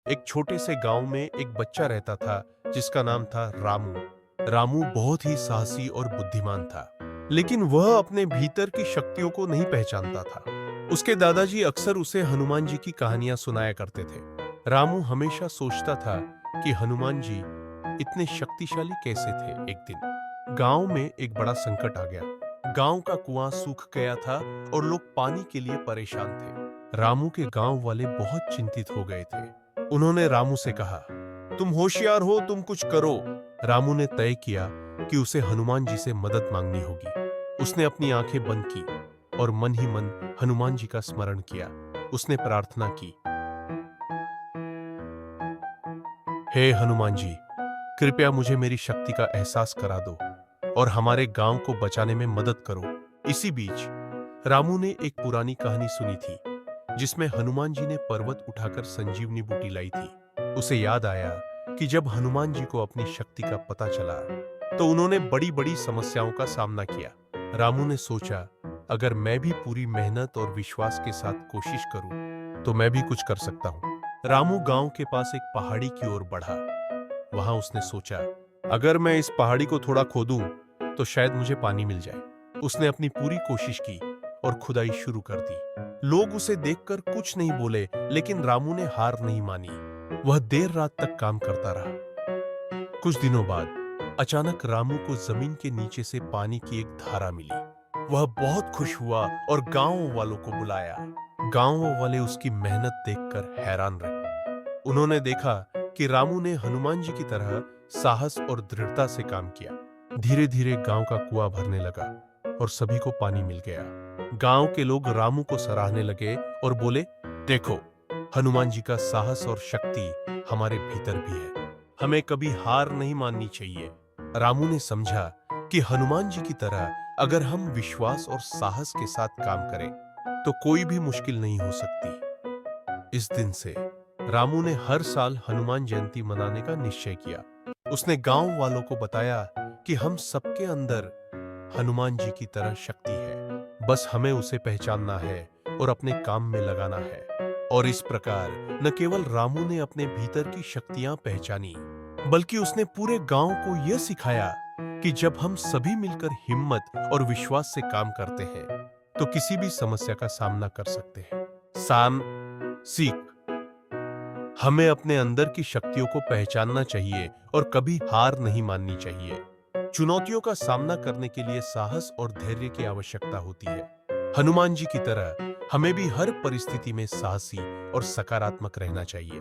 एक छोटे से गांव में एक बच्चा रहता था जिसका नाम था रामू। रामू बहुत ही साहसी और बुद्धिमान था, लेकिन वह अपने भीतर की शक्तियों को नहीं पहचानता था। उसके दादाजी अक्सर उसे हनुमान जी की कहानियां सुनाया करते थे। रामू हमेशा सोचता था कि हनुमान जी इतने शक्तिशाली कैसे थे। एक दिन गांव में एक बड़ा संकट आ गया। गांव का कुआं सूख गया था और लोग पानी के लिए परेशान थे। रामू के गांव वाले बहुत चिंतित हो गए थे। उन्होंने रामू से कहा, तुम होशियार हो, तुम कुछ करो। रामू ने तय किया कि उसे हनुमान जी से मदद मांगनी होगी। उसने अपनी आंखें बंद की और मन ही मन हनुमान जी का स्मरण किया। उसने प्रार्थना की, हे हनुमान जी, कृपया मुझे मेरी शक्ति का एहसास करा दो और हमारे गांव को बचाने में मदद करो। इसी बीच रामू ने एक पुरानी कहानी सुनी थी जिसमें हनुमान जी ने पर्वत उठाकर संजीवनी बूटी लाई थी। उसे याद आया कि जब हनुमान जी को अपनी शक्ति का पता चला तो उन्होंने बड़ी बड़ी समस्याओं का सामना किया। रामू ने सोचा, अगर मैं भी पूरी मेहनत और विश्वास के साथ कोशिश करूं तो मैं भी कुछ कर सकता हूं। रामू गांव के पास एक पहाड़ी की ओर बढ़ा। वहां उसने सोचा, अगर मैं इस पहाड़ी को थोड़ा खोदूं तो शायद मुझे पानी मिल जाए। उसने अपनी पूरी कोशिश की और खुदाई शुरू कर दी। लोग उसे देखकर कुछ नहीं बोले, लेकिन रामू ने हार नहीं मानी। वह देर रात तक काम करता रहा। कुछ दिनों बाद अचानक रामू को जमीन के नीचे से पानी की एक धारा मिली। वह बहुत खुश हुआ और गांव वालों को बुलाया। गांव वाले उसकी मेहनत देखकर हैरान रहे। उन्होंने देखा कि रामू ने हनुमान जी की तरह साहस और दृढ़ता से काम किया। धीरे धीरे गांव का कुआं भरने लगा और सभी को पानी मिल गया। गांव के लोग रामू को सराहने लगे और बोले, देखो, हनुमान जी का साहस और शक्ति हमारे भीतर भी है। हमें कभी हार नहीं माननी चाहिए। रामू ने समझा कि हनुमान जी की तरह अगर हम विश्वास और साहस के साथ काम करें तो कोई भी मुश्किल नहीं हो सकती। इस दिन से रामू ने हर साल हनुमान जयंती मनाने का निश्चय किया। उसने गांव वालों को बताया कि हम सबके अंदर हनुमान जी की तरह शक्ति है, बस हमें उसे पहचानना है और अपने काम में लगाना है। और इस प्रकार न केवल रामू ने अपने भीतर की शक्तियां पहचानी, बल्कि उसने पूरे गांव को यह सिखाया कि जब हम सभी मिलकर हिम्मत और विश्वास से काम करते हैं तो किसी भी समस्या का सामना कर सकते हैं। सीख, हमें अपने अंदर की शक्तियों को पहचानना चाहिए और कभी हार नहीं माननी चाहिए। चुनौतियों का सामना करने के लिए साहस और धैर्य की आवश्यकता होती है। हनुमान जी की तरह हमें भी हर परिस्थिति में साहसी और सकारात्मक रहना चाहिए।